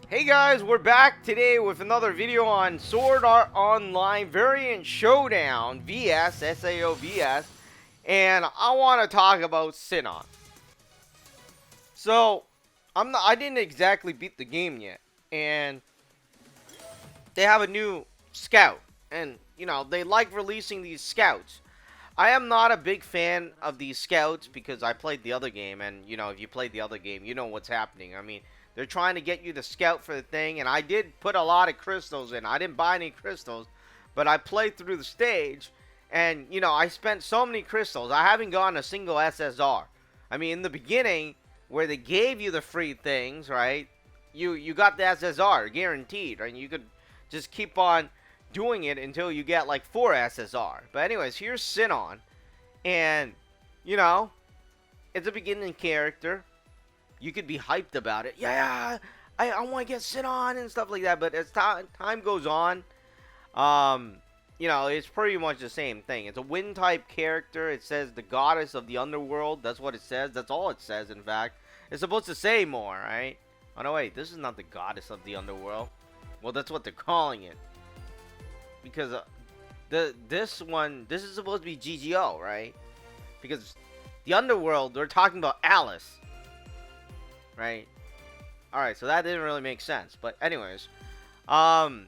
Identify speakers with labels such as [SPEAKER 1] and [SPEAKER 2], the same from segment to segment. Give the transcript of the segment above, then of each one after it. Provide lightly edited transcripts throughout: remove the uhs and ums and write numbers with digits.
[SPEAKER 1] Hey guys, we're back today with another video on Sword Art Online Variant Showdown vs SAO vs, and I want to talk about Sinon. So, I didn't exactly beat the game yet, and they have a new scout, and they like releasing these scouts. I am not a big fan of these scouts because I played the other game, and if you played the other game, you know what's happening. I mean, they're trying to get you to scout for the thing, and I did put a lot of crystals in. I didn't buy any crystals, but I played through the stage, and I spent so many crystals. I haven't gotten a single SSR. I mean, in the beginning, where they gave you the free things, right? You got the SSR guaranteed, right? You could just keep on doing it until you get like 4 SSR. But anyways, here's Sinon, and it's a beginning character. You could be hyped about it. Yeah, I want to get Sinon and stuff like that. But as time goes on, it's pretty much the same thing. It's a wind type character. It says the goddess of the underworld. That's what it says. That's all it says, in fact. It's supposed to say more, right? Oh, no, wait. This is not the goddess of the underworld. Well, that's what they're calling it. Because this is supposed to be GGO, right? Because the underworld, they're talking about Alice, right? All right, so that didn't really make sense. But anyways, I'm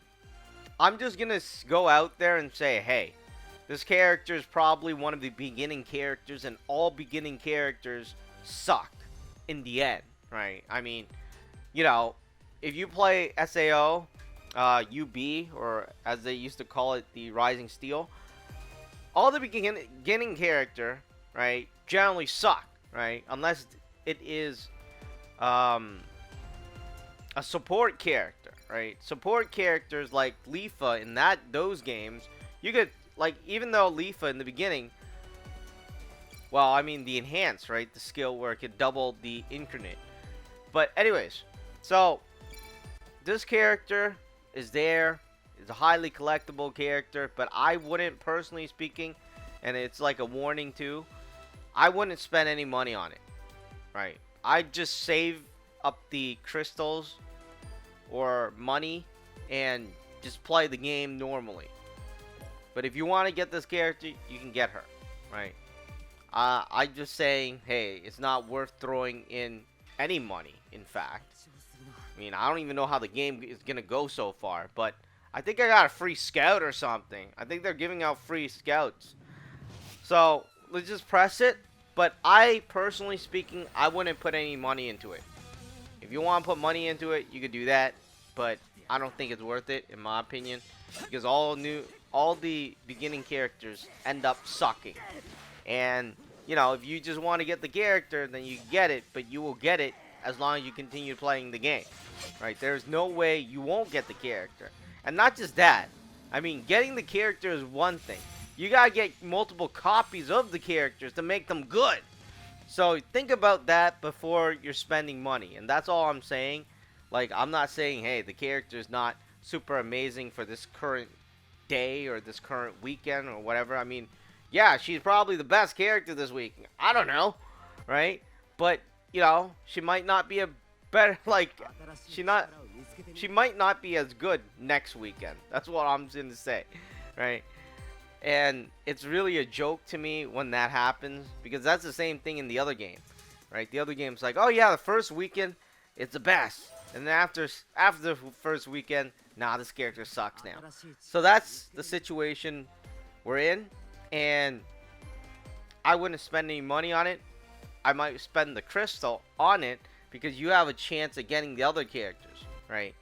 [SPEAKER 1] just gonna go out there and say, hey, this character is probably one of the beginning characters, and all beginning characters suck in the end, right? I mean, if you play SAO, UB, or as they used to call it, the Rising Steel, all the beginning character, right, generally suck, right? Unless it is a support character, right? Support characters like Leafa in those games, you could, like, even though Leafa in the beginning, well, I mean the enhanced, right, the skill where it could double the incarnate. But anyways, so this character is there. It's a highly collectible character, but I wouldn't, personally speaking, and it's like a warning too, I wouldn't spend any money on it, right? I'd just save up the crystals or money and just play the game normally. But if you want to get this character, you can get her, right? I'm just saying, hey, it's not worth throwing in any money, in fact. I mean, I don't even know how the game is going to go so far, but I think I got a free scout or something. I think they're giving out free scouts. So, let's just press it. But I, personally speaking, I wouldn't put any money into it. If you want to put money into it, you could do that. But I don't think it's worth it, in my opinion. Because all the beginning characters end up sucking. And, if you just want to get the character, then you get it. But you will get it as long as you continue playing the game, right? There's no way you won't get the character. And not just that. I mean, getting the character is one thing. You gotta get multiple copies of the characters to make them good. So think about that before you're spending money. And that's all I'm saying. Like, I'm not saying, hey, the character is not super amazing for this current day or this current weekend or whatever. I mean, yeah, she's probably the best character this week. I don't know, right? But she might not be a better, like, she might not be as good next weekend. That's what I'm going to say, right? And it's really a joke to me when that happens, because that's the same thing in the other game, right? The other game's like, oh yeah, the first weekend, it's the best. And then after the first weekend, nah, this character sucks now. So that's the situation we're in, and I wouldn't spend any money on it. I might spend the crystal on it because you have a chance of getting the other characters, right?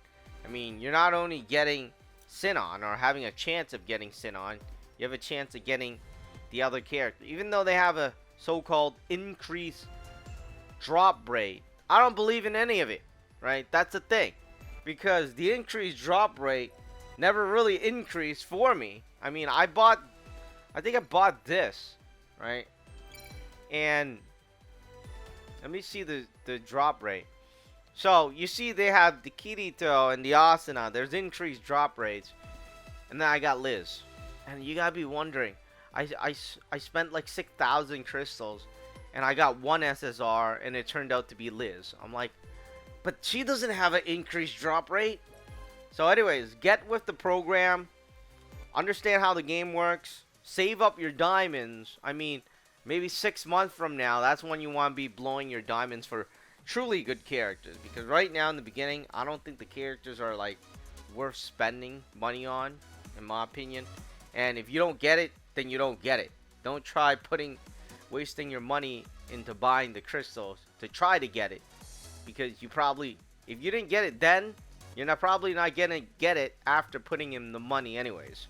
[SPEAKER 1] I mean, you're not only getting Sinon or having a chance of getting Sinon, you have a chance of getting the other character. Even though they have a so-called increased drop rate, I don't believe in any of it, right? That's the thing. Because the increased drop rate never really increased for me. I mean, I think I bought this, right? And let me see the drop rate. So, you see they have the Kirito and the Asuna. There's increased drop rates. And then I got Liz. And you gotta be wondering, I spent like 6,000 crystals. And I got one SSR and it turned out to be Liz. I'm like, but she doesn't have an increased drop rate. So anyways, get with the program. Understand how the game works. Save up your diamonds. I mean, maybe 6 months from now, that's when you want to be blowing your diamonds for truly good characters. Because right now in the beginning, I don't think the characters are like worth spending money on, in my opinion. And if you don't get it, then you don't get it. Don't try wasting your money into buying the crystals to try to get it. Because you probably, if you didn't get it then, you're probably not gonna get it after putting in the money anyways.